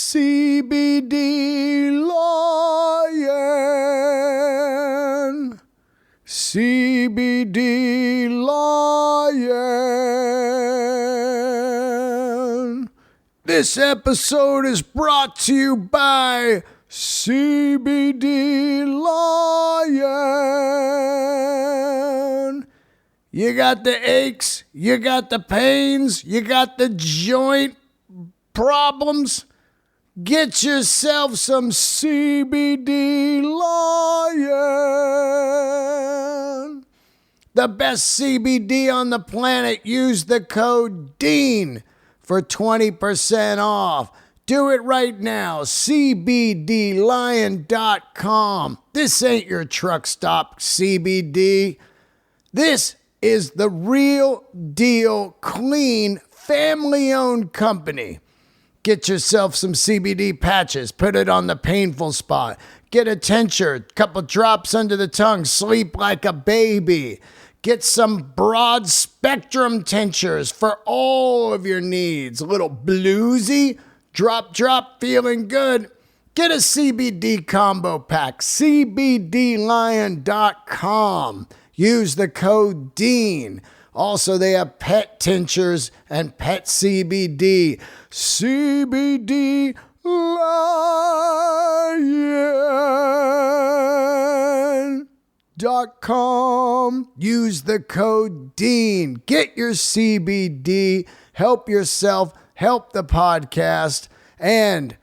CBD Lion. CBD Lion. This episode is brought to you by CBD Lion. You got the aches, you got the pains, you got the joint problems. Get yourself some CBD Lion. The best CBD on the planet. Use the code DEAN for 20% off. Do it right now. CBDlion.com. This ain't your truck stop CBD. This is the real deal, clean, family-owned company. Get yourself some CBD patches. Put it on the painful spot. Get a tincture, couple drops under the tongue. Sleep like a baby. Get some broad spectrum tinctures for all of your needs. A little bluesy, drop, feeling good. Get a CBD combo pack. CBDlion.com. Use the code DEAN. Also, they have pet tinctures and pet CBD. CBDlion.com. Use the code DEAN. Get your CBD. Help yourself. Help the podcast. And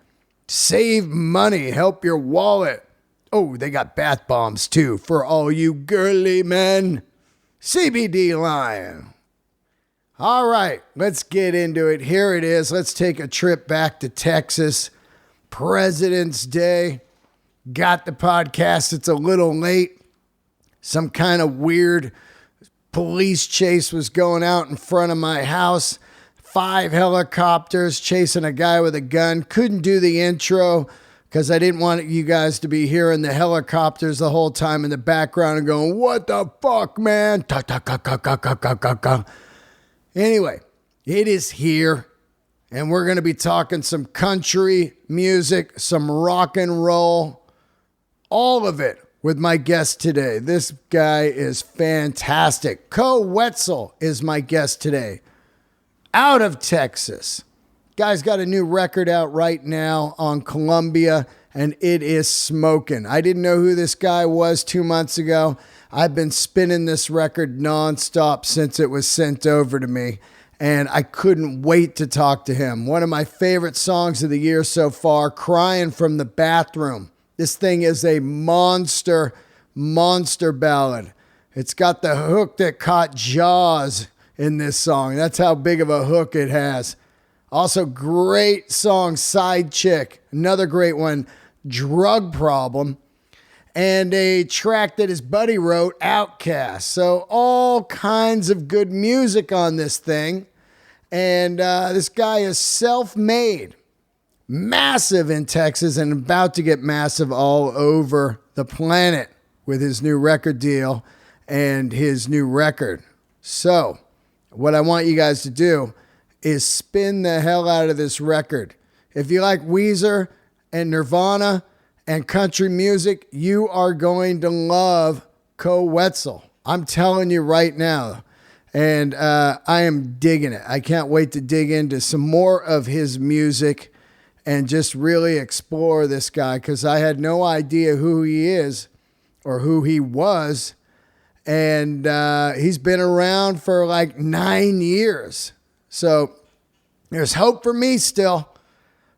save money. Help your wallet. Oh, they got bath bombs too for all you girly men. CBD Lion. All right, let's get into it. Here it is. Let's take a trip back to Texas. President's Day. Got the podcast. It's a little late. Some kind of weird police chase was going out in front of my house. 5 helicopters chasing a guy with a gun. Couldn't do the intro because I didn't want you guys to be hearing the helicopters the whole time in the background and going, what the fuck, man? Anyway, it is here, and we're going to be talking some country music, some rock and roll, all of it with my guest today. This guy is fantastic. Koe Wetzel is my guest today, out of Texas. Guy's got a new record out right now on Columbia, and it is smoking. I didn't know who this guy was 2 months ago. I've been spinning this record nonstop since it was sent over to me, and I couldn't wait to talk to him. One of my favorite songs of the year so far, Crying from the Bathroom. This thing is a monster ballad. It's got the hook that caught Jaws in this song. That's how big of a hook it has. Also, great song, Sidechick. Another great one, Drug Problem. And a track that his buddy wrote, Outcast. So all kinds of good music on this thing. And this guy is self-made. Massive in Texas and about to get massive all over the planet with his new record deal and his new record. So what I want you guys to do is spin the hell out of this record. If you like Weezer and Nirvana and country music, you are going to love Koe Wetzel. I'm telling you right now. And I am digging it. I can't wait to dig into some more of his music and just really explore this guy, because I had no idea who he is or who he was. And he's been around for like 9 years. So there's hope for me still.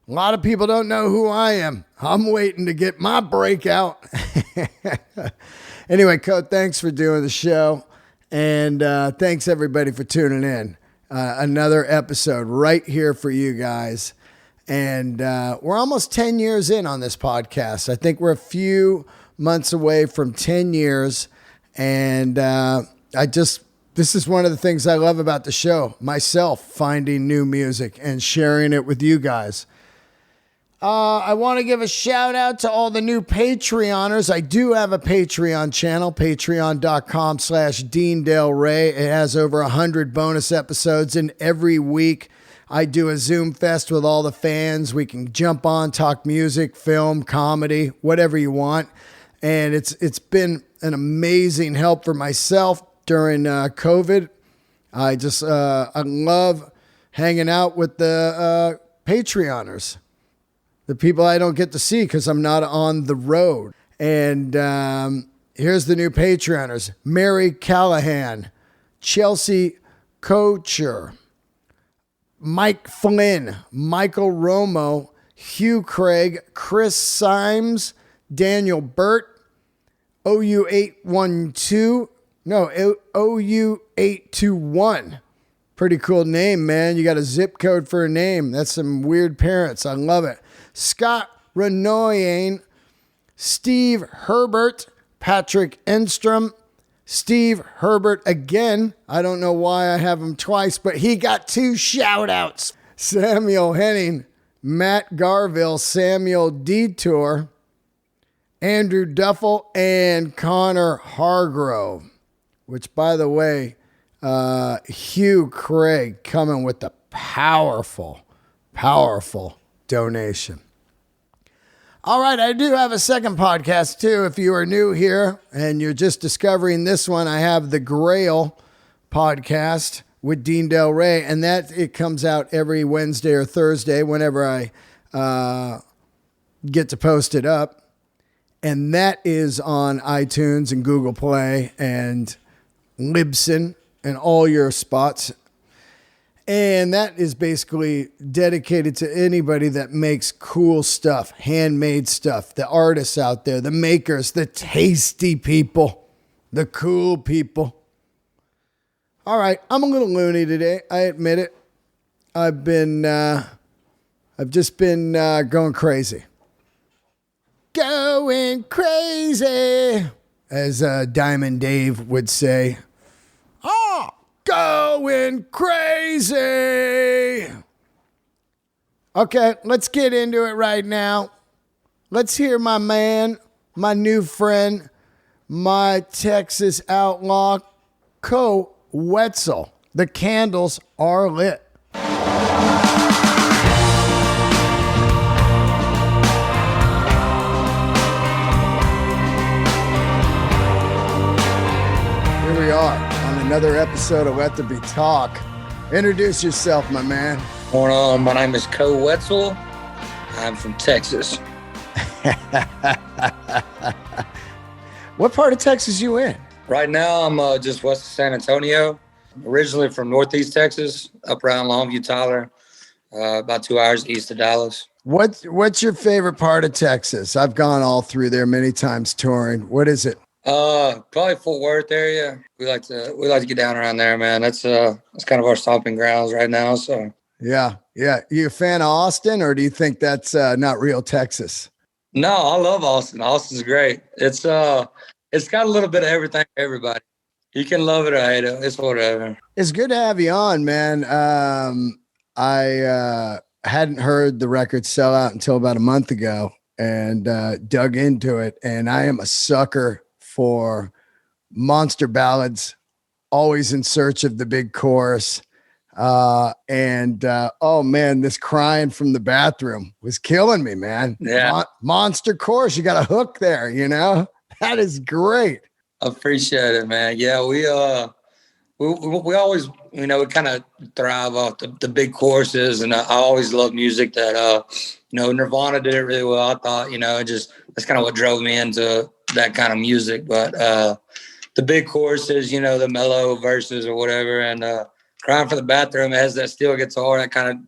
A lot of people don't know who I am. I'm waiting to get my breakout. Anyway, Koe, thanks for doing the show. And thanks everybody for tuning in. Another episode right here for you guys. And we're almost 10 years in on this podcast. I think we're a few months away from 10 years. And this is one of the things I love about the show, myself finding new music and sharing it with you guys. I want to give a shout out to all the new Patreoners. I do have a Patreon channel, patreon.com/Dean Del Rey. It has over 100 bonus episodes, and every week I do a Zoom fest with all the fans. We can jump on, talk music, film, comedy, whatever you want. And it's been an amazing help for myself during COVID. I love hanging out with the Patreoners, the people I don't get to see because I'm not on the road. And here's the new Patreoners: Mary Callahan, Chelsea Kocher, Mike Flynn, Michael Romo, Hugh Craig, Chris Symes, Daniel Burt, OU821. Pretty cool name, man. You got a zip code for a name. That's some weird parents. I love it. Scott Renoyan, Steve Herbert, Patrick Enstrom, Steve Herbert again. I don't know why I have him twice, but he got 2 shout outs. Samuel Henning, Matt Garville, Samuel Detour, Andrew Duffel, and Connor Hargrove, which, by the way, Hugh Craig coming with the powerful donation. All right, I do have a second podcast, too. If you are new here and you're just discovering this one, I have the Grail podcast with Dean Del Rey, and it comes out every Wednesday or Thursday whenever I get to post it up. And that is on iTunes and Google Play and Libsyn and all your spots. And that is basically dedicated to anybody that makes cool stuff, handmade stuff, the artists out there, the makers, the tasty people, the cool people. All right, I'm a little loony today. I admit it. I've just been going crazy. Going crazy, as Diamond Dave would say. Oh, going crazy. Okay, let's get into it right now. Let's hear my man, my new friend, my Texas outlaw, Koe Wetzel. The candles are lit. Here we are on another episode of Let There Be Talk. Introduce yourself, my man. What's going on? My name is Koe Wetzel. I'm from Texas. What part of Texas you in? Right now, I'm just west of San Antonio. Originally from Northeast Texas, up around Longview, Tyler, about 2 hours east of Dallas. What's your favorite part of Texas? I've gone all through there many times touring. What is it? Probably Fort Worth area. We like to get down around there, man. That's kind of our stomping grounds right now. So yeah. You a fan of Austin, or do you think that's not real Texas? No, I love Austin. Austin's great. It's got a little bit of everything for everybody. You can love it or hate it. It's whatever. It's good to have you on, man. I hadn't heard the record Sellout until about a month ago and dug into it. And I am a sucker for monster ballads, always in search of the big chorus. Oh man, this crying from the bathroom was killing me, man. Yeah. Monster chorus. You got a hook there, you know? That is great. Appreciate it, man. Yeah, we always, we kind of thrive off the big choruses, and I always love music that, Nirvana did it really well. I thought, that's kind of what drove me into that kind of music. But the big choruses, the mellow verses or whatever, and Crying for the Bathroom, it has that steel guitar that kind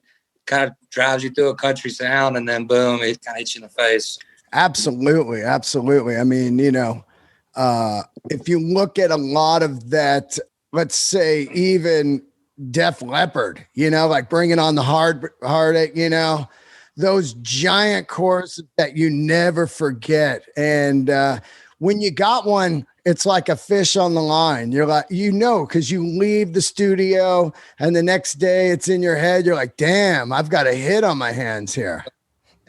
of drives you through a country sound, and then boom, it kind of hits you in the face. Absolutely. I mean, if you look at a lot of that, let's say even Def Leppard, like Bringing on the Heartache, those giant choruses that you never forget. And when you got one, it's like a fish on the line. You're like, because you leave the studio and the next day it's in your head. You're like, damn, I've got a hit on my hands here.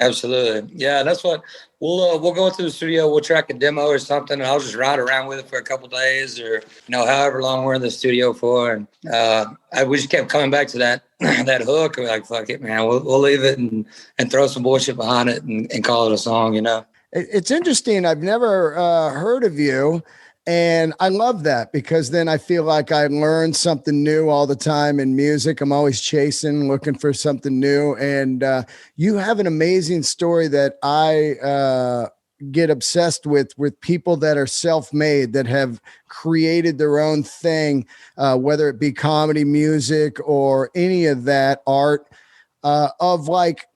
Absolutely. Yeah, that's what we'll go into the studio, we'll track a demo or something, and I'll just ride around with it for a couple of days or, however long we're in the studio for. And we just kept coming back to that that hook. We're like, fuck it, man. We'll leave it and throw some bullshit behind it and call it a song. It's interesting. I've never heard of you. And I love that because then I feel like I learn something new all the time in music. I'm always chasing, looking for something new. And you have an amazing story that I get obsessed with people that are self-made, that have created their own thing, whether it be comedy, music, or any of that art, of like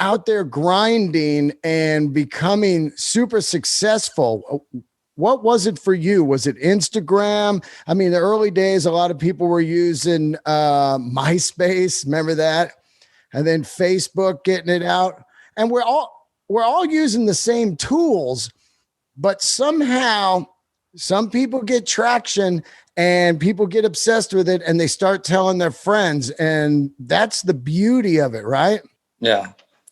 out there grinding and becoming super successful. What was it for you? Was it Instagram? I mean, the early days, a lot of people were using MySpace. Remember that? And then Facebook, getting it out. And we're all using the same tools, but somehow some people get traction and people get obsessed with it and they start telling their friends. And that's the beauty of it, right? Yeah.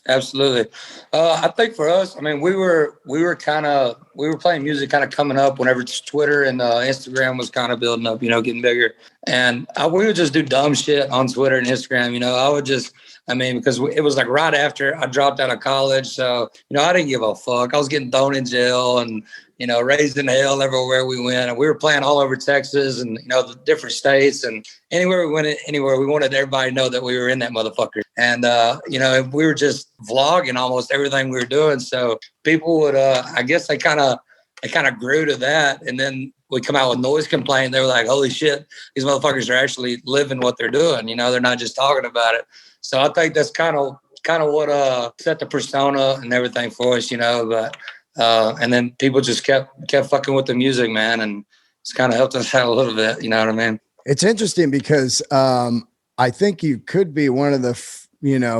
Absolutely. I think for us, I mean, we were playing music kind of coming up whenever Twitter and Instagram was kind of building up, getting bigger. And we would just do dumb shit on Twitter and Instagram. Because it was like right after I dropped out of college. So, I didn't give a fuck. I was getting thrown in jail and, raised in hell everywhere we went. And we were playing all over Texas and, the different states. And anywhere we went, we wanted everybody to know that we were in that motherfucker. And, we were just vlogging almost everything we were doing. So people would, I guess they kind of grew to that. And then we come out with Noise Complaint. They were like, holy shit, these motherfuckers are actually living what they're doing. They're not just talking about it. So I think that's kind of what set the persona and everything for us, but and then people just kept fucking with the music, man, and it's kind of helped us out a little bit, you know what I mean? It's interesting because I think you could be one of the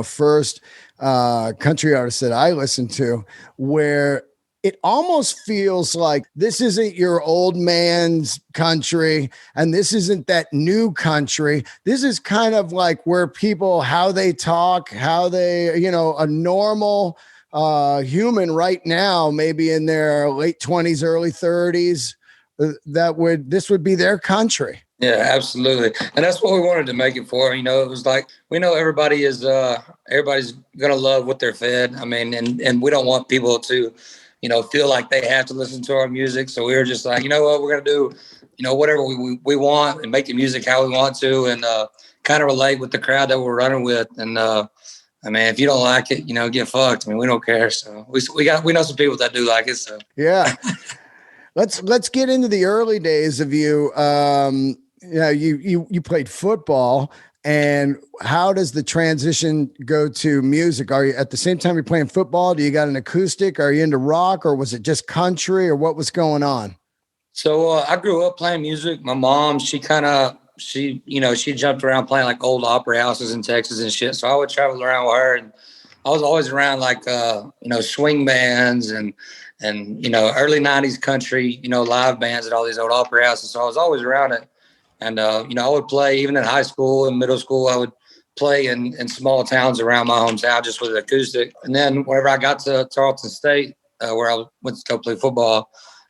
first country artists that I listen to where it almost feels like this isn't your old man's country and this isn't that new country. This is kind of like where people, how they talk, how they, a normal human right now, maybe in their late 20s, early 30s, this would be their country. Yeah, absolutely. And that's what we wanted to make it for. It was like, we know everybody's going to love what they're fed. I mean, and we don't want people to, feel like they have to listen to our music. So we were just like, what, we're going to do, whatever we want and make the music how we want to and kind of relate with the crowd that we're running with. And, if you don't like it, get fucked. I mean, we don't care. So we know some people that do like it. So yeah. Let's get into the early days of you. You played football, and how does the transition go to music? Are you at the same time you're playing football? Do you got an acoustic? Are you into rock, or was it just country, or what was going on? So I grew up playing music. My mom, she jumped around playing like old opera houses in Texas and shit. So I would travel around with her, and I was always around like swing bands and early 90s country, live bands at all these old opera houses. So I was always around it. And, I would play even in high school and middle school. I would play in small towns around my hometown just with an acoustic. And then whenever I got to Tarleton State, where I went to go play football,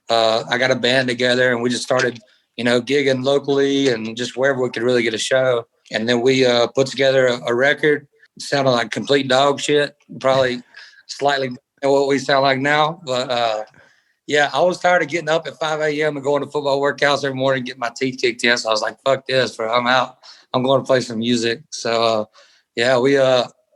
I got a band together and we just started, gigging locally and just wherever we could really get a show. And then we put together a record. It sounded like complete dog shit, probably slightly what we sound like now. But yeah, I was tired of getting up at 5 a.m. and going to football workouts every morning and getting my teeth kicked in. So I was like, fuck this, bro. I'm out. I'm going to play some music. So yeah,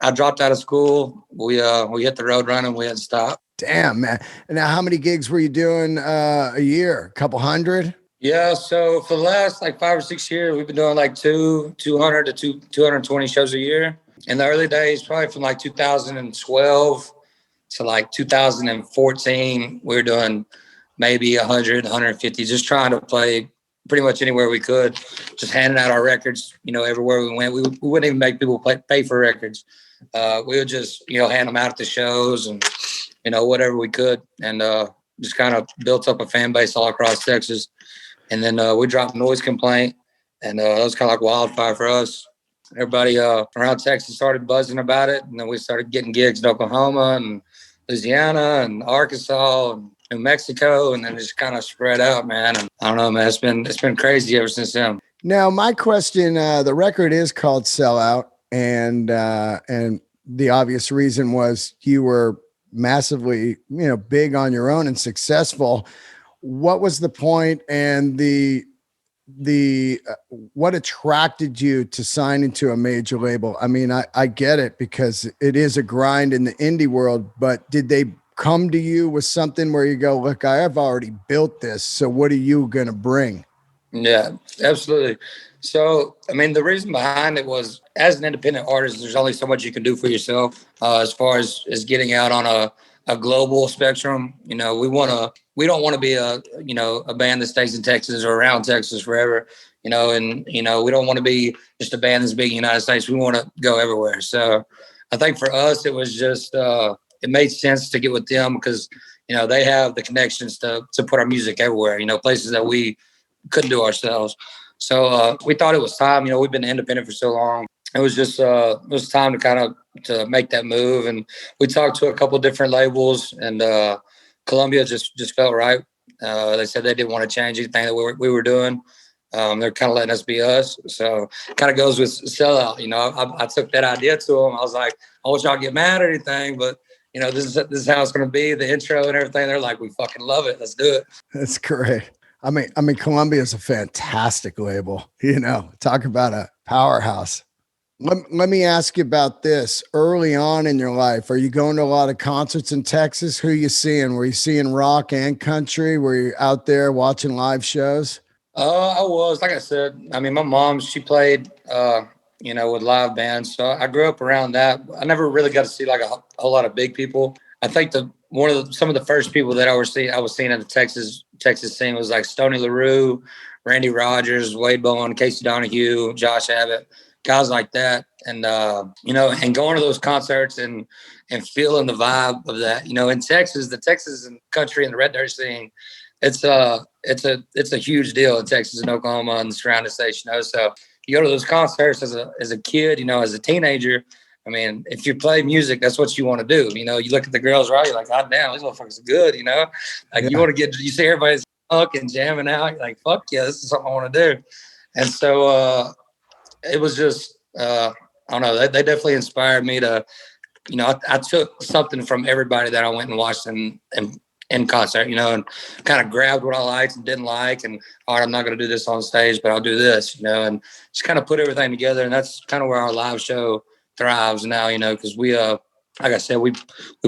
I dropped out of school. We hit the road running. We had to stop. Damn, man. Now, how many gigs were you doing a year? A couple hundred? Yeah, so for the last like 5 or 6 years, we've been doing like 200 to 220 shows a year. In the early days, probably from like 2012 to like 2014, we were doing maybe 100, 150, just trying to play pretty much anywhere we could, just handing out our records, everywhere we went. We wouldn't even make people pay for records. We would just, hand them out at the shows and, whatever we could. And just kind of built up a fan base all across Texas. And then we dropped Noise Complaint. And that was kind of like wildfire for us. everybody around Texas started buzzing about it. And then we started getting gigs in Oklahoma and Louisiana and Arkansas and New Mexico. And then it just kind of spread out, man. And I don't know, man, it's been crazy ever since then. Now, my question, the record is called Sellout, and the obvious reason was you were massively, big on your own and successful. What was the point and what attracted you to sign into a major label? I mean, I get it because it is a grind in the indie world, but did they come to you with something where you go, look, I have already built this, so what are you going to bring? Yeah, absolutely. So, I mean, the reason behind it was, as an independent artist, there's only so much you can do for yourself as far as getting out on a global spectrum. We don't want to be a band that stays in Texas or around Texas forever, and we don't want to be just a band that's big in the United States. We want to go everywhere. So I think for us, it was just, it made sense to get with them because, they have the connections to put our music everywhere, places that we couldn't do ourselves. So we thought it was time. We've been independent for so long. It was just it was time to make that move. And we talked to a couple of different labels, and Columbia just felt right. They said they didn't want to change anything that we were doing. They're kind of letting us be us. So kind of goes with Sellout. I took that idea to them. I was like, I want y'all to get mad or anything, but this is how it's going to be, the intro and everything. They're like, we fucking love it. Let's do it. That's great. I mean, Columbia is a fantastic label, talk about a powerhouse. Let me ask you about this. Early on in your life, are you going to a lot of concerts in Texas? Who are you seeing? Were you seeing rock and country? Were you out there watching live shows? I was, like I said, I mean, my mom, she played, with live bands. So I grew up around that. I never really got to see like a whole lot of big people. I think some of the first people that I was seeing in the Texas scene was like Stoney LaRue, Randy Rogers, Wade Bowen, Casey Donahue, Josh Abbott, guys like that. And, and going to those concerts and feeling the vibe of that, in Texas, the Texas and country and the red dirt scene, it's a huge deal in Texas and Oklahoma and the surrounding states, So you go to those concerts as a kid, as a teenager. I mean, if you play music, that's what you want to do. You look at the girls, right? You're like, God damn, these motherfuckers are good, You want to you see everybody's fucking jamming out. You're like, fuck yeah, this is something I want to do. And so it was just, I don't know, they definitely inspired me to, I took something from everybody that I went and watched in concert, and kind of grabbed what I liked and didn't like. And, all right, I'm not going to do this on stage, but I'll do this, and just kind of put everything together. And that's kind of where our live show thrives now, because we, like I said, we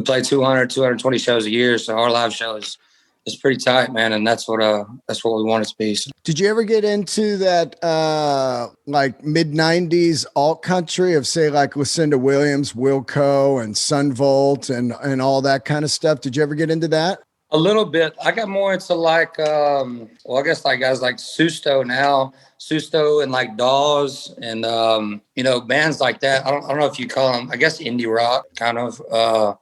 play 220 shows a year. So our live show is pretty tight, man. And that's what we want it to be. So. Did you ever get into that, like mid 90s alt country of say like Lucinda Williams, Wilco and Sunvolt and all that kind of stuff? Did you ever get into that? A little bit. I got more into like, I guess like guys like Susto and like Dawes and, bands like that. I don't know if you call them, I guess indie rock kind of. But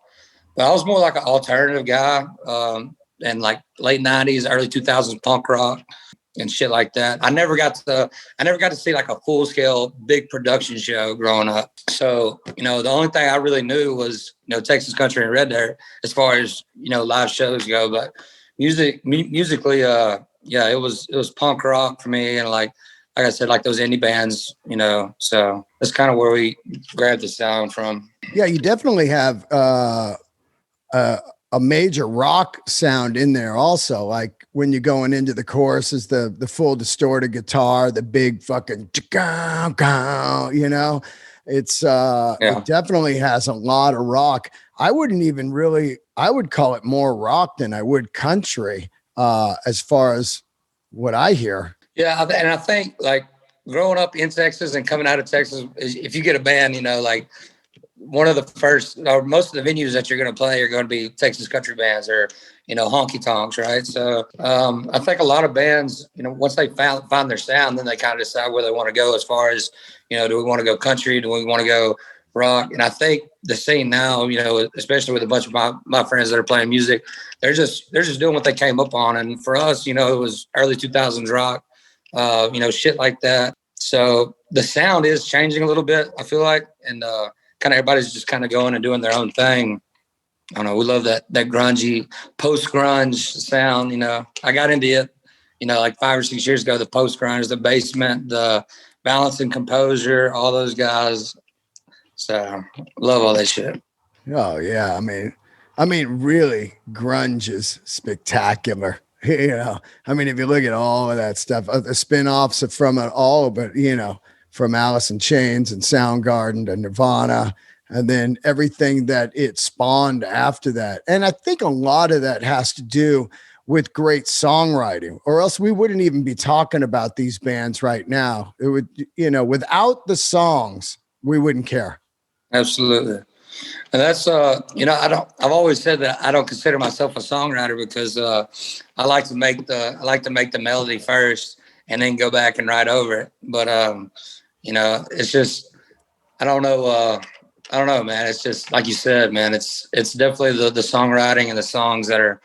I was more like an alternative guy and like late 90s, early 2000s punk rock and shit like that. I never got to see like a full scale big production show growing up. So, the only thing I really knew was, Texas country and red dirt as far as, live shows go. But musically, it was punk rock for me. And like I said, like those indie bands, so that's kind of where we grabbed the sound from. Yeah, you definitely have a major rock sound in there also. Like when you're going into the chorus is the full distorted guitar, the big fucking, it's it definitely has a lot of rock. I would call it more rock than I would country as far as what I hear. Yeah. And I think like growing up in Texas and coming out of Texas, if you get a band, like one of the first or most of the venues that you're going to play are going to be Texas country bands or, honky tonks. Right. So I think a lot of bands, once they find their sound, then they kind of decide where they want to go as far as, do we want to go country? Do we want to go rock? And I think the scene now, especially with a bunch of my friends that are playing music, they're just doing what they came up on. And for us, it was early 2000s rock, shit like that. So the sound is changing a little bit, I feel like, and kind of everybody's just kind of going and doing their own thing. I don't know. We love that grungy post grunge sound. I got into it, like 5 or 6 years ago. The post grunge, the Basement, the Balance and Composure, all those guys. So love all that shit. Oh yeah, I mean, really, grunge is spectacular. If you look at all of that stuff, the spin-offs from it all, but from Alice in Chains and Soundgarden to Nirvana, and then everything that it spawned after that. And I think a lot of that has to do with great songwriting, or else we wouldn't even be talking about these bands right now. It would, without the songs, we wouldn't care. Absolutely. And that's, I've always said that I don't consider myself a songwriter because I like to make the melody first and then go back and write over it. But, it's just, I don't know, man. It's just like you said, man, it's definitely the songwriting and the songs that are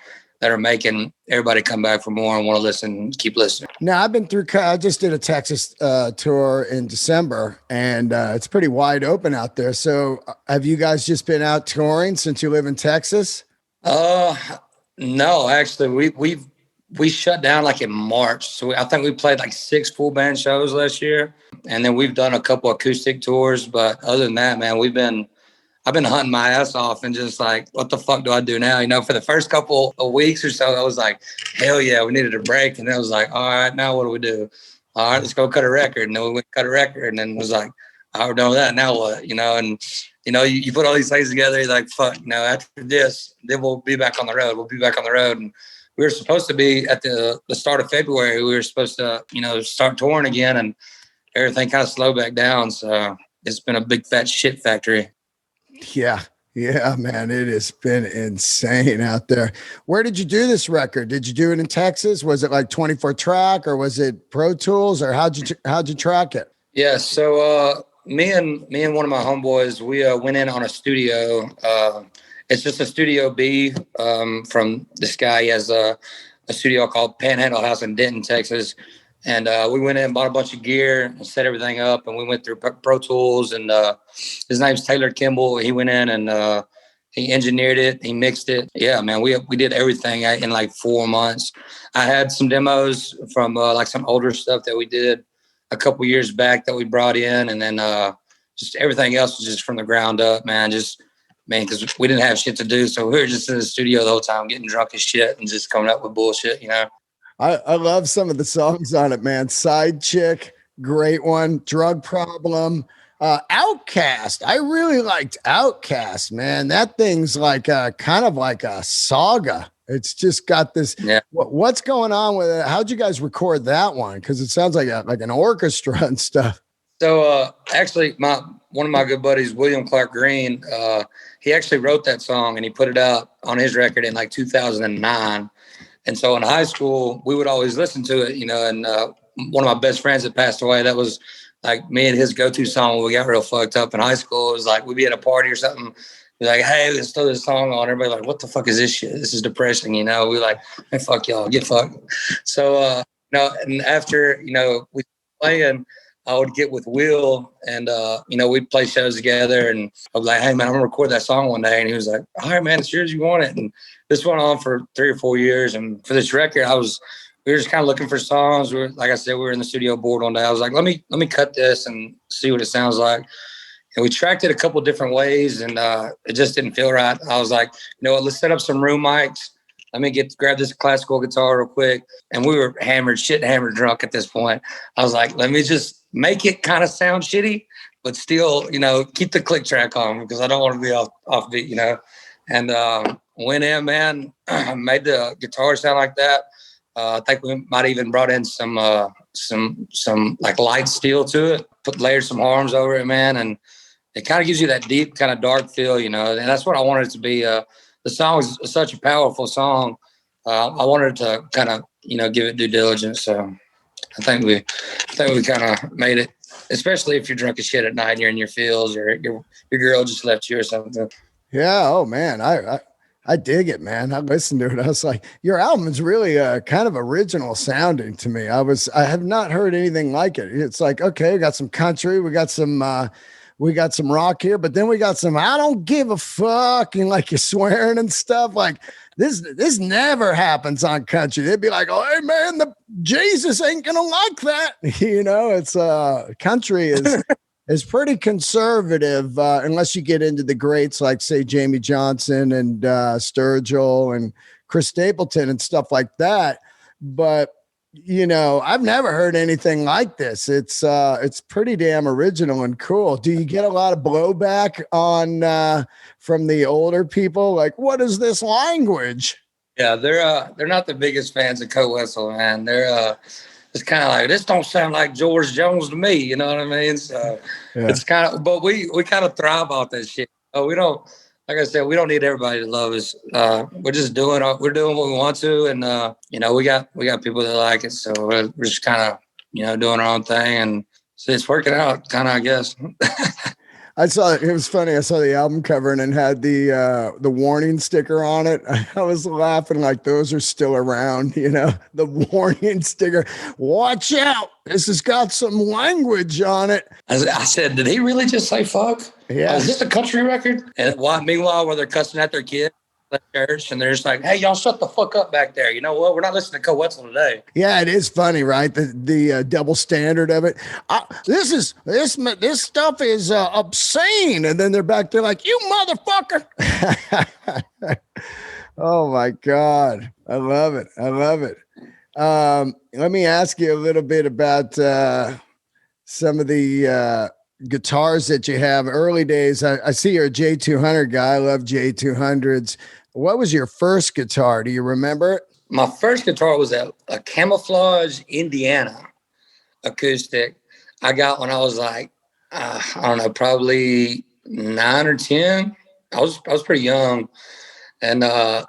making everybody come back for more and want to listen, keep listening. Now, I just did a Texas tour in December, and it's pretty wide open out there. So have you guys just been out touring since you live in Texas? No, actually we shut down like in March. So I think we played like 6 full band shows last year. And then we've done a couple acoustic tours. But other than that, man, I've been hunting my ass off and just like, what the fuck do I do now? For the first couple of weeks or so, I was like, hell yeah, we needed a break. And then I was like, all right, now what do we do? All right, let's go cut a record. And then we went cut a record. And then it was like, I don't know that. Now what? And you put all these things together. You're like, fuck, after this, then we'll be back on the road. We'll be back on the road. And we were supposed to be at the start of February. We were supposed to, start touring again, and everything kind of slowed back down. So it's been a big fat shit factory. Yeah, man, it has been insane out there. Where did you do this record? Did you do it in Texas? Was it like 24 track, or was it Pro Tools, or how'd you track it? Yeah, so me and one of my homeboys, we went in on a studio. It's just a Studio B from this guy. He has a studio called Panhandle House in Denton, Texas. And we went in and bought a bunch of gear and set everything up. And we went through Pro Tools. And his name's Taylor Kimball. He went in and he engineered it. He mixed it. Yeah, man, we did everything in like 4 months. I had some demos from like some older stuff that we did a couple years back that we brought in. And then just everything else was just from the ground up, man. Because we didn't have shit to do. So we were just in the studio the whole time getting drunk as shit and just coming up with bullshit, I love some of the songs on it, man. Sidechick, great one. Drug Problem. Outcast. I really liked Outcast, man. That thing's like kind of like a saga. It's just got this. Yeah. What's going on with it? How'd you guys record that one? Because it sounds like an orchestra and stuff. So actually, one of my good buddies, William Clark Green, he actually wrote that song and he put it out on his record in like 2009. And so in high school, we would always listen to it, and one of my best friends that passed away, that was like me and his go-to song when we got real fucked up in high school. It was like, we'd be at a party or something. We'd like, hey, let's throw this song on. Everybody like, what the fuck is this shit? This is depressing, We like, hey, fuck y'all, get fucked. So, and after, we playing, I would get with Will and, we'd play shows together and I was like, hey man, I'm gonna record that song one day. And he was like, all right, man, it's yours. You want it. And this went on for 3 or 4 years. And for this record, we were just kind of looking for songs. Like I said, we were in the studio bored one day. I was like, let me cut this and see what it sounds like. And we tracked it a couple different ways and it just didn't feel right. I was like, you know what, let's set up some room mics. Let me grab this classical guitar real quick. And we were hammered drunk at this point. I was like, let me just make it kind of sound shitty, but still, keep the click track on because I don't want to be off beat, And went in, man, made the guitar sound like that. I think we might even brought in some like light steel to it, layered some horns over it, man. And it kind of gives you that deep kind of dark feel, and that's what I wanted it to be. The song is such a powerful song. I wanted to kind of, give it due diligence. So I think we kind of made it, especially if you're drunk as shit at night and you're in your feels or your girl just left you or something. Yeah. Oh man. I dig it, man. I listened to it. I was like, your album is really kind of original sounding to me. I have not heard anything like it. It's like, okay, we got some country, we got some rock here, but then we got some I don't give a fuck and like you're swearing and stuff. Like this never happens on country. They'd be like, oh, hey man, the Jesus ain't gonna like that. It's country is pretty conservative, unless you get into the greats like, say, Jamie Johnson and Sturgill and Chris Stapleton and stuff like that. But I've never heard anything like this. It's pretty damn original and cool. Do you get a lot of blowback on from the older people? Like, what is this language? Yeah, they're not the biggest fans of Koe Wetzel, man. They're it's kind of like, this don't sound like George Jones to me. You know what I mean? So It's kind of, but we kind of thrive off that shit. We don't, like I said, we don't need everybody to love us. We're just doing what we want to. And, we got people that like it. So we're just kind of, doing our own thing, and so it's working out kind of, I guess. I saw it. It was funny. I saw the album cover and it had the warning sticker on it. I was laughing like those are still around, the warning sticker. Watch out. This has got some language on it. I said, did he really just say fuck? Yeah. Is this a country record? And meanwhile, where they're cussing at their kid at church, and they're just like, hey, y'all shut the fuck up back there. You know what? We're not listening to Koe Wetzel today. Yeah, it is funny, right? The double standard of it. This stuff is obscene. And then they're back there like, you motherfucker. Oh my God. I love it. Let me ask you a little bit about some of the guitars that you have. Early days, I see you're a J200 guy. I love J200s. What was your first guitar? Do you remember it? My first guitar was a Camouflage Indiana acoustic. I got when I was like, I don't know, probably 9 or 10. I was pretty young, and I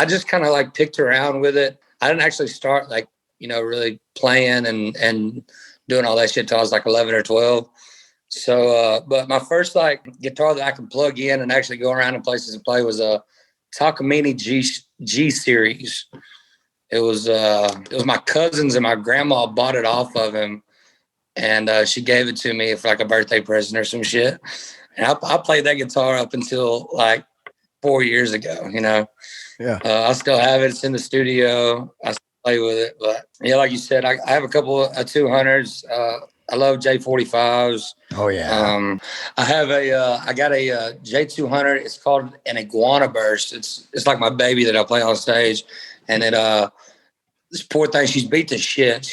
just kind of like picked around with it. I didn't actually start like, really playing and doing all that shit till I was like 11 or 12. So, but my first like guitar that I could plug in and actually go around in places and play was a Takamine G series. It was my cousins and my grandma bought it off of him, and she gave it to me for like a birthday present or some shit. And I played that guitar up until like 4 years ago. Yeah. I still have it. It's in the studio. I still play with it, but yeah, like you said, I have a couple of 200s. I love J45s. Oh yeah. I got a J200. It's called an Iguana Burst. It's like my baby that I play on stage, and this poor thing, she's beat to shit.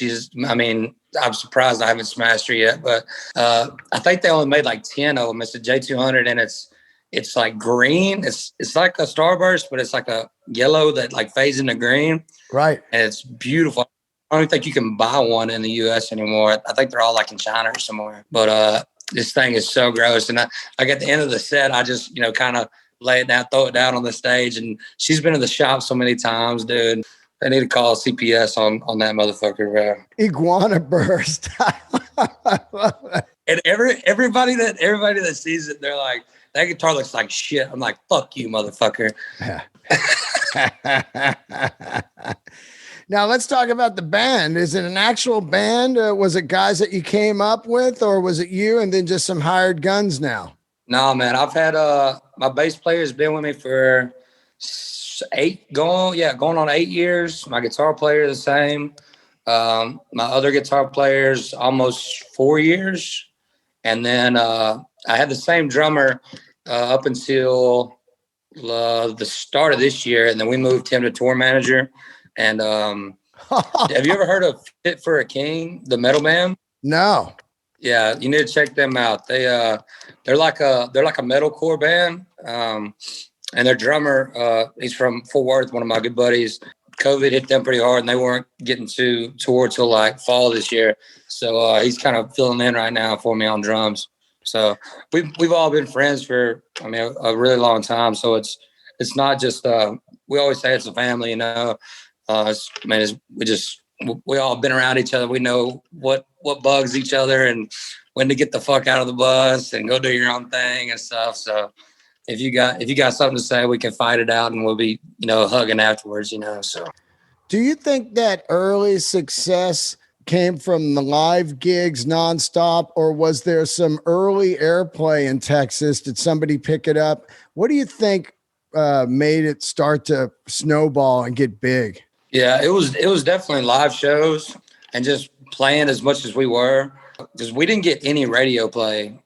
I'm surprised I haven't smashed her yet, but I think they only made like 10 of them. It's a J200, and it's like green. It's like a Starburst, but it's like a yellow that like fades into green. Right. And it's beautiful. I don't think you can buy one in the U.S. anymore. I think they're all like in China or somewhere. But this thing is so gross. And I at the end of the set, I just, kind of lay it down, throw it down on the stage. And she's been in the shop so many times, dude. They need to call CPS on that motherfucker, bro. Iguana Burst. And everybody that sees it, they're like, that guitar looks like shit. I'm like, fuck you, motherfucker. Now let's talk about the band. Is it an actual band? Was it guys that you came up with, or was it you and then just some hired guns now? No, man. I've had my bass player has been with me for going on 8 years. My guitar player the same. My other guitar player's almost 4 years. And then I had the same drummer up until the start of this year, and then we moved him to tour manager. And have you ever heard of Fit for a King, the metal band? No. Yeah, you need to check them out. They're like a metalcore band. And their drummer, he's from Fort Worth, one of my good buddies. COVID hit them pretty hard, and they weren't getting to tour till like fall this year. So he's kind of filling in right now for me on drums. So we've all been friends for a really long time. So it's not just we always say it's a family, we all been around each other. We know what bugs each other and when to get the fuck out of the bus and go do your own thing and stuff. So if you got something to say, we can fight it out and we'll be, hugging afterwards, so. Do you think that early success came from the live gigs nonstop, or was there some early airplay in Texas? Did somebody pick it up? What do you think made it start to snowball and get big? Yeah, it was definitely live shows and just playing as much as we were, because we didn't get any radio play.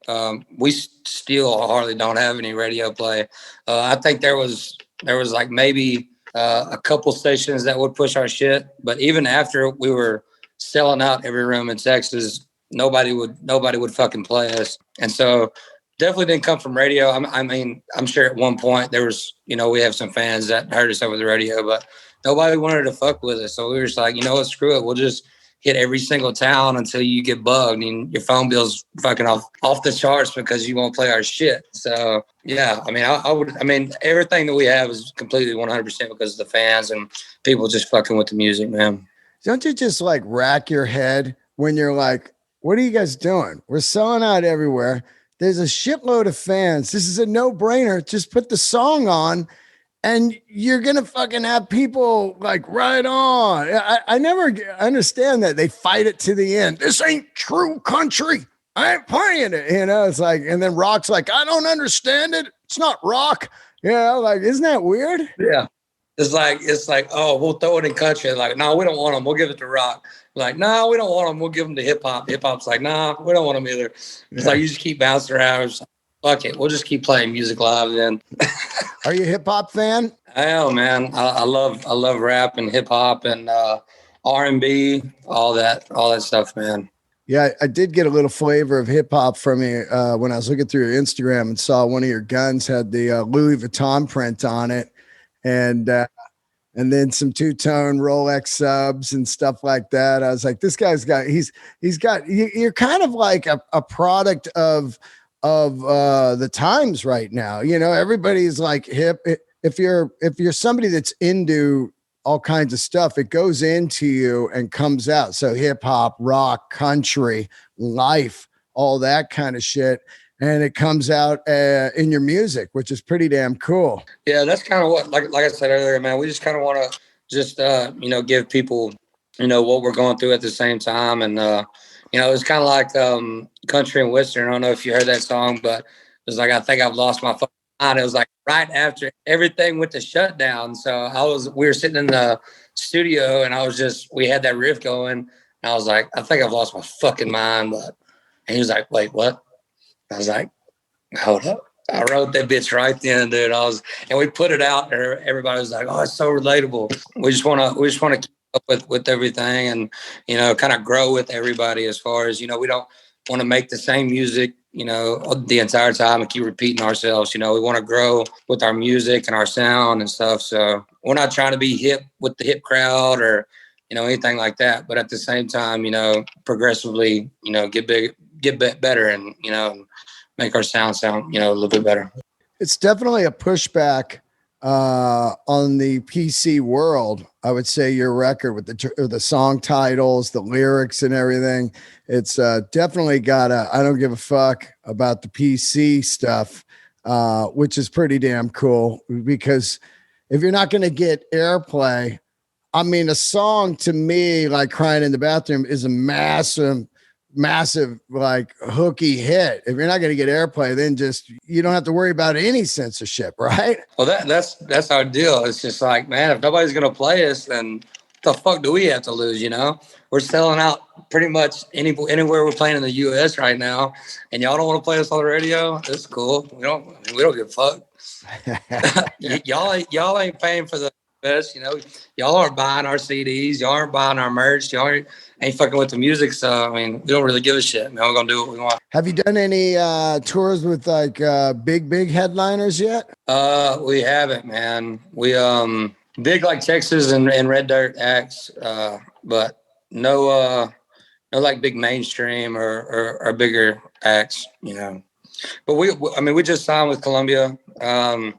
We still hardly don't have any radio play. I think there was like maybe a couple stations that would push our shit, but even after we were selling out every room in Texas, nobody would fucking play us. And so definitely didn't come from radio. I mean, I'm sure at one point there was, we have some fans that heard us over the radio, but nobody wanted to fuck with us. So we were just like, screw it. We'll just hit every single town until you get bugged and your phone bill's fucking off the charts because you won't play our shit. So yeah, I mean, everything that we have is completely 100% because of the fans and people just fucking with the music, man. Don't you just like rack your head when you're like, what are you guys doing? We're selling out everywhere. There's a shitload of fans. This is a no-brainer. Just put the song on and you're going to fucking have people like right on. I never understand that. They fight it to the end. This ain't true country. I ain't playing it. It's like, and then rock's like, I don't understand it. It's not rock. Like, isn't that weird? Yeah. It's like, oh, we'll throw it in country. Like, no, we don't want them. We'll give it to rock. Like, no, we don't want them. We'll give them to hip hop. Hip hop's like, nah, we don't want them either. It's like, you just keep bouncing around. Fuck it. We'll just keep playing music live then. Are you a hip hop fan? I am, man. I love rap and hip hop and R&B, all that stuff, man. Yeah, I did get a little flavor of hip hop from you when I was looking through your Instagram and saw one of your guns had the Louis Vuitton print on it, and then some two-tone Rolex subs and stuff like that. I was like, this guy's got you're kind of like a product of the times right now. Everybody's like hip. If you're somebody that's into all kinds of stuff, it goes into you and comes out. So hip hop, rock, country, life, all that kind of shit. And it comes out in your music, which is pretty damn cool. Yeah, that's kind of what, like I said earlier, man, we just kind of want to just, give people, what we're going through at the same time. And, it's kind of like country and Western. I don't know if you heard that song, but it was like, I think I've lost my fucking mind. It was like right after everything went to shutdown. So we were sitting in the studio and we had that riff going. And I was like, I think I've lost my fucking mind. And he was like, wait, what? I was like, hold up. I wrote that bitch right then, dude. And we put it out there. Everybody was like, oh, it's so relatable. We just want to keep up with everything and, kind of grow with everybody as far as, we don't want to make the same music, the entire time and keep repeating ourselves. We want to grow with our music and our sound and stuff. So we're not trying to be hip with the hip crowd or, anything like that. But at the same time, progressively, get better and, make our sound, a little bit better. It's definitely a pushback on the PC world. I would say your record with the song titles, the lyrics and everything, it's definitely got I don't give a fuck about the PC stuff, which is pretty damn cool, because if you're not going to get airplay, I mean, a song to me, like Crying in the Bathroom, is a massive like hooky hit. If you're not going to get airplay, then just you don't have to worry about any censorship, right? Well, that's our deal. It's just like, man, if nobody's going to play us, then what the fuck do we have to lose? We're selling out pretty much anywhere we're playing in the U.S. right now, and y'all don't want to play us on the radio. That's cool. We don't give a fuck. y'all ain't paying for the best. Y'all aren't buying our CDs. Y'all aren't buying our merch. Y'all ain't fucking with the music. So, we don't really give a shit. We're going to do what we want. Have you done any tours with like big headliners yet? We haven't, man. We big like Texas and Red Dirt acts, but no like big mainstream or bigger acts, But we just signed with Columbia. It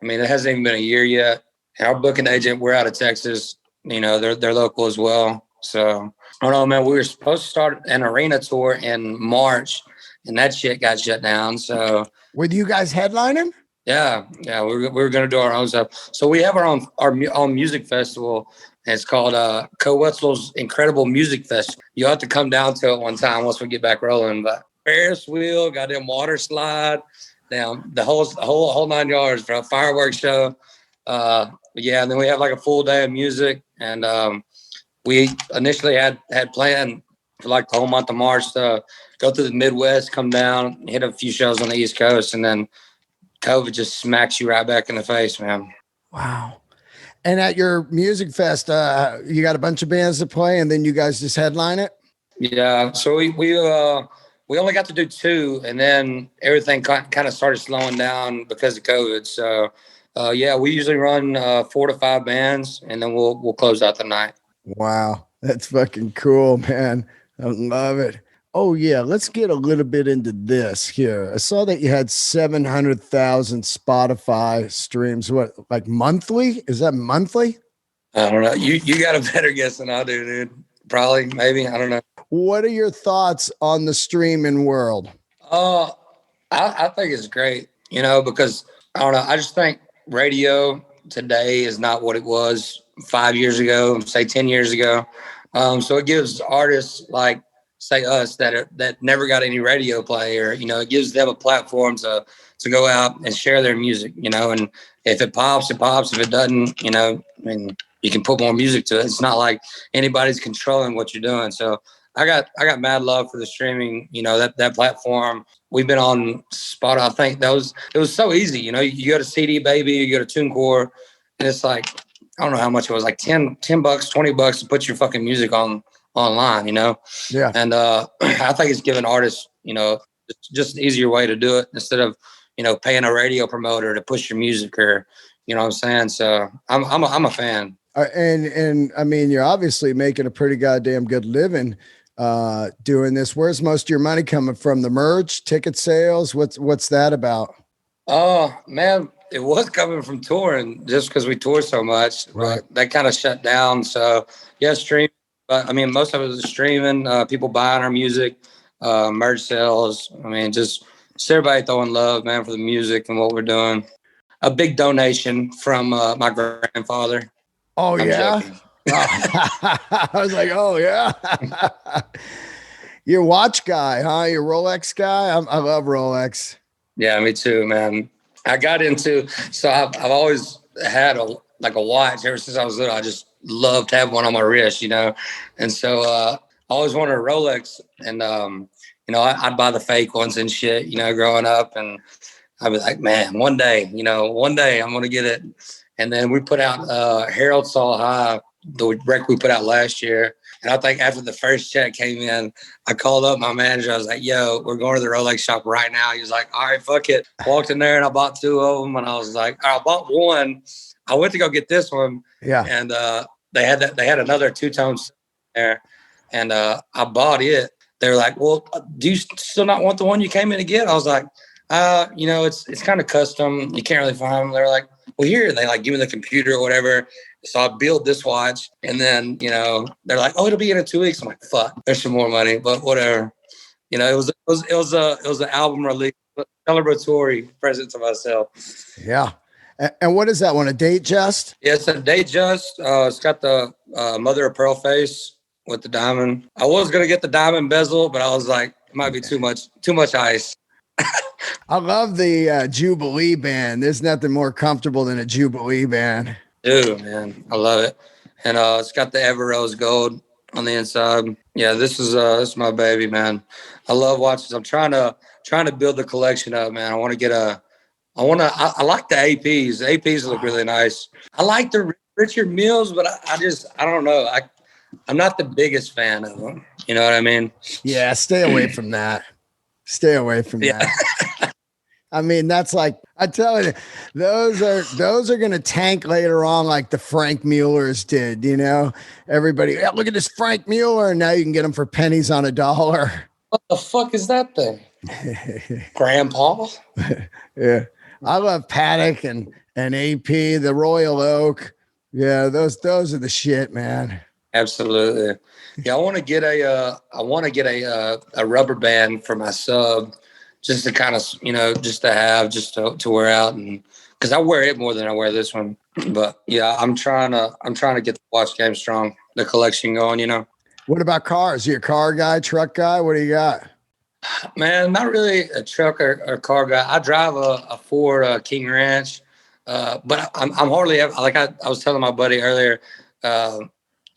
hasn't even been a year yet. And our booking agent, we're out of Texas. They're local as well. So I don't know, man. We were supposed to start an arena tour in March, and that shit got shut down. So were you guys headlining? Yeah. We're gonna do our own stuff. So we have our own music festival. And it's called Koe Wetzel's Incredible Music Festival. You have to come down to it one time once we get back rolling. But Ferris wheel, goddamn water slide, down the whole 9 yards for a fireworks show. Yeah, and then we have like a full day of music. And we initially had planned for like the whole month of March to go through the Midwest, come down, hit a few shows on the East Coast, and then COVID just smacks you right back in the face, man. Wow. And at your music fest, you got a bunch of bands to play, and then you guys just headline it? Yeah. So we only got to do two, and then everything kind of started slowing down because of COVID. So yeah, we usually run 4 to 5 bands, and then we'll close out the night. Wow. That's fucking cool, man. I love it. Oh, yeah. Let's get a little bit into this here. I saw that you had 700,000 Spotify streams. What, like monthly? Is that monthly? I don't know. You got a better guess than I do, dude. Probably, maybe. I don't know. What are your thoughts on the streaming world? I think it's great, because I don't know. I just think radio today is not what it was 5 years ago, say 10 years ago. So it gives artists like, say us that never got any radio play, or it gives them a platform to go out and share their music, and if it pops, it pops. If it doesn't, I mean, you can put more music to it. It's not like anybody's controlling what you're doing. So I got mad love for the streaming, that platform. We've been on Spotify. I think it was so easy. You go to CD Baby, you go to TuneCore, and it's like, I don't know how much it was, like $10, $20 to put your fucking music online, Yeah. And I think it's giving artists, just an easier way to do it instead of, paying a radio promoter to push your music, or, what I'm saying? So I'm a fan. And I mean, you're obviously making a pretty goddamn good living doing this. Where's most of your money coming from? The merch, ticket sales? What's that about? Oh man, it was coming from touring just because we tour so much. Right. But that kind of shut down. So yeah, stream. But I mean, most of it is streaming. People buying our music, merch sales. I mean, just everybody throwing love, man, for the music and what we're doing. A big donation from my grandfather. Oh, I'm yeah. joking. I was like, oh, yeah. You're a watch guy, huh? You're a Rolex guy? I love Rolex. Yeah, me too, man. I got into, so I've always had a watch ever since I was little. I just loved to have one on my wrist, and so I always wanted a Rolex, and I'd buy the fake ones and shit, growing up, and I'd be like, man, one day I'm gonna get it. And then we put out Harold Saw High, the record we put out last year. And I think after the first check came in, I called up my manager. I was like, yo, we're going to the Rolex shop right now. He was like, all right, fuck it. Walked in there and I bought 2 of them. And I was like, I bought one. I went to go get this one. Yeah. And they had another 2-tone there. And I bought it. They were like, well, do you still not want the one you came in to get? I was like, it's kind of custom. You can't really find them. They're like, well, here. And they like give me the computer or whatever. So I build this watch, and then, they're like, oh, it'll be in 2 weeks. I'm like, fuck, there's some more money, but whatever. It was an album release, celebratory present to myself. Yeah. And what is that one? A Datejust? Yeah, it's a Datejust. It's got the mother of pearl face with the diamond. I was going to get the diamond bezel, but I was like, it might be too much ice. I love the Jubilee band. There's nothing more comfortable than a Jubilee band. Dude, man, I love it. And it's got the Ever Rose gold on the inside. Yeah, this is my baby, man. I love watches. I'm trying to build the collection up, man. I like the APs. The APs look really nice. I like the Richard Milles, but I don't know. I'm not the biggest fan of them. You know what I mean? Yeah, stay away from that. Stay away from that. I mean, that's like, I tell you, those are going to tank later on, like the Frank Muellers did, everybody, hey, look at this Frank Mueller. And now you can get them for pennies on a dollar. What the fuck is that thing? Grandpa? Yeah. I love Paddock and AP, the Royal Oak. Yeah. Those are the shit, man. Absolutely. Yeah. I want to get a rubber band for my sub. just to kind of, just to have, just to wear out, and because I wear it more than I wear this one. But yeah, I'm trying to get the watch game strong, the collection going. What about cars? You a car guy, truck guy? What do you got? Man, not really a truck or car guy. I drive a Ford King Ranch, but I'm hardly ever, like I was telling my buddy earlier.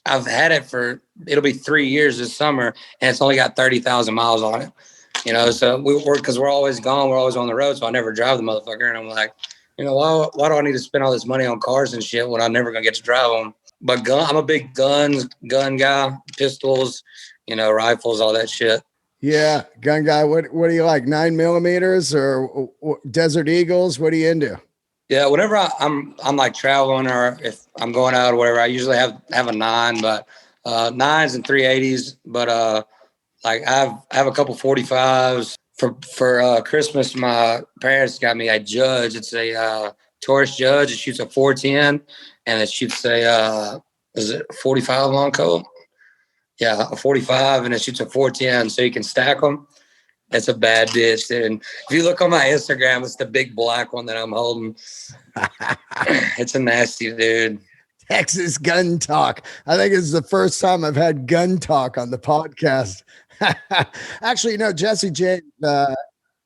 I've had it it'll be 3 years this summer, and it's only got 30,000 miles on it. So because we're always gone, we're always on the road, so I never drive the motherfucker. And I'm like, why do I need to spend all this money on cars and shit when I'm never gonna get to drive them? But I'm a big gun guy, pistols, rifles, all that shit. Yeah, gun guy. What do you like? 9mm or Desert Eagles? What are you into? Yeah, whenever I'm like traveling or if I'm going out or whatever, I usually have a 9, but 9s and 380s. But like I have a couple 45s for Christmas. My parents got me a Judge. It's a Taurus Judge. It shoots a 410, and it shoots is it 45 long colt? Yeah, a 45, and it shoots a 410, so you can stack them. It's a bad bitch, dude. And if you look on my Instagram, it's the big black one that I'm holding. It's a nasty dude. Texas gun talk. I think it's the first time I've had gun talk on the podcast. Actually, Jesse James, I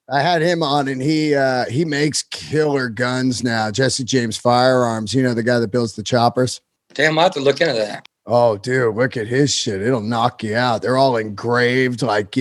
had him on, and he makes killer guns now. Jesse James Firearms, the guy that builds the choppers. Damn, I have to look into that. Oh, dude, look at his shit. It'll knock you out. They're all engraved like,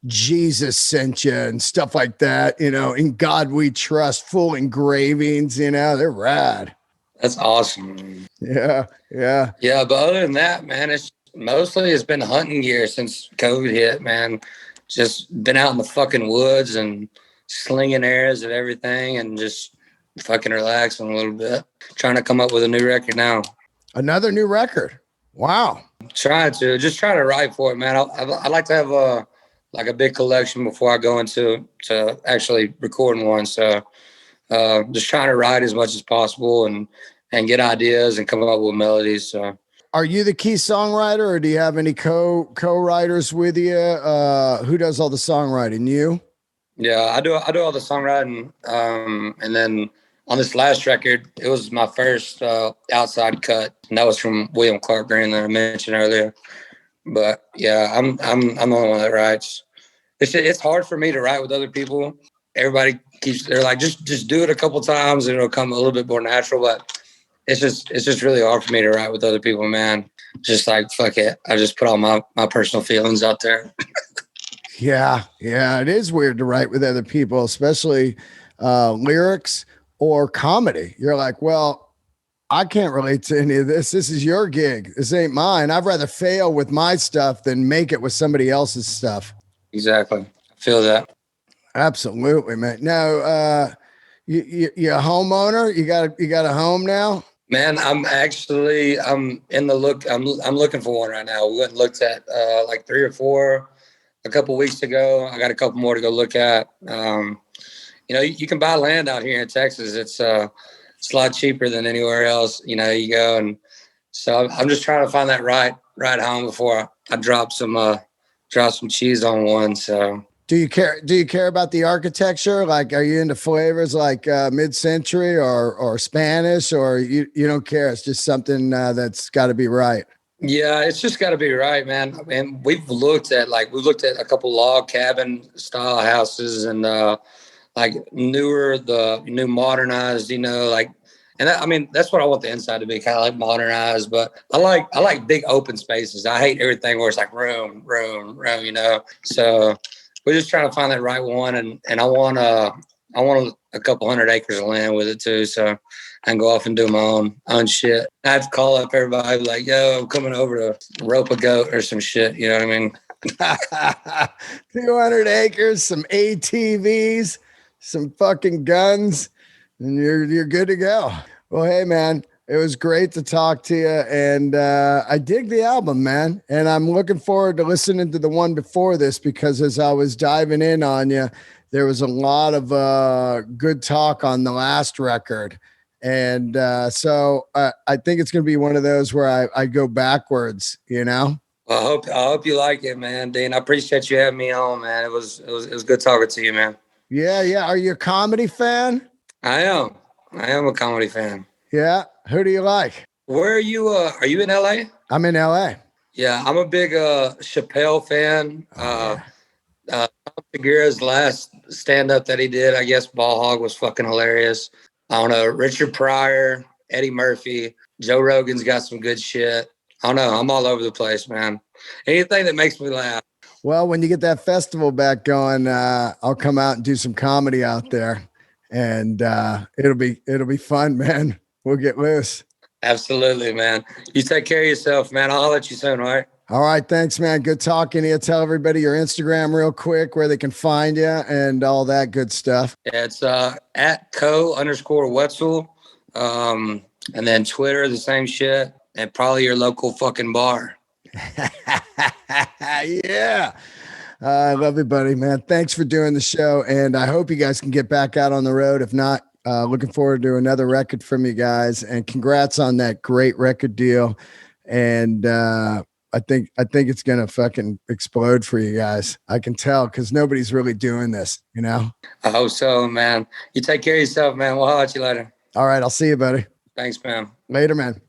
Jesus sent you and stuff like that. In God we trust, full engravings, they're rad. That's awesome. Yeah. Yeah. Yeah. But other than that, man, it's been hunting gear since COVID hit, man. Just been out in the fucking woods and slinging arrows at everything and just fucking relaxing a little bit. Trying to come up with a new record now. Another new record. Wow. Trying to write for it, man. I'd like to have a big collection before I go into actually recording one. So just trying to write as much as possible and get ideas and come up with melodies. So are you the key songwriter, or do you have any co-writers with you? Who does all the songwriting? You? Yeah, I do all the songwriting. And then on this last record, it was my first outside cut, and that was from William Clark Green that I mentioned earlier. But yeah, I'm the only one that writes. It's hard for me to write with other people. Everybody they're like, just do it a couple times and it'll come a little bit more natural. But it's just really hard for me to write with other people, man. Just like, fuck it. I just put all my personal feelings out there. Yeah. It is weird to write with other people, especially lyrics or comedy. You're like, well, I can't relate to any of this. This is your gig. This ain't mine. I'd rather fail with my stuff than make it with somebody else's stuff. Exactly. I feel that. Absolutely, man. Now, you a homeowner? You got a home now? Man, I'm in the look. I'm looking for one right now. We went and looked at like 3 or 4 a couple weeks ago. I got a couple more to go look at. You can buy land out here in Texas. It's a lot cheaper than anywhere else. You go, and so I'm just trying to find that right home before I drop some cheese on one. So do you care about the architecture? Like, are you into flavors like mid-century or Spanish, or you don't care? It's just something that's got to be right. Yeah, it's just got to be right, man. And we've looked at a couple log cabin style houses and like the new modernized, that's what I want the inside to be, kind of like modernized. But I like big open spaces. I hate everything where it's like room, So we're just trying to find that right one, and I want a couple 100 acres of land with it too, so I can go off and do my own shit. I have to call up everybody like, yo, I'm coming over to rope a goat or some shit. You know what I mean? 200 acres, some ATVs, some fucking guns, and you're good to go. Well, hey man, it was great to talk to you, and I dig the album, man, and I'm looking forward to listening to the one before this, because as I was diving in on you, there was a lot of good talk on the last record, and so I think it's going to be one of those where I go backwards, Well, I hope you like it, man, Dean. I appreciate you having me on, man. It was good talking to you, man. Yeah, yeah. Are you a comedy fan? I am. I am a comedy fan. Yeah. Who do you like? Where are you? Are you in LA? I'm in LA. Yeah, I'm a big Chappelle fan. Oh, yeah. Segura's last stand up that he did, I guess Ball Hog was fucking hilarious. I don't know. Richard Pryor, Eddie Murphy, Joe Rogan's got some good shit. I don't know. I'm all over the place, man. Anything that makes me laugh. Well, when you get that festival back going, I'll come out and do some comedy out there, and it'll be fun, man. We'll get loose. Absolutely, man. You take care of yourself, man. I'll let you soon, all right? All right, thanks, man. Good talking to you. Tell everybody your Instagram real quick, where they can find you and all that good stuff. Yeah, it's at @Koe_Wetzel. And then Twitter, the same shit. And probably your local fucking bar. Yeah. I love you, buddy, man. Thanks for doing the show. And I hope you guys can get back out on the road. If not, looking forward to another record from you guys. And congrats on that great record deal. And I think it's gonna fucking explode for you guys. I can tell because nobody's really doing this, you know. I hope so, man. You take care of yourself, man. We'll holler at you later. All right, I'll see you, buddy. Thanks, man. Later, man.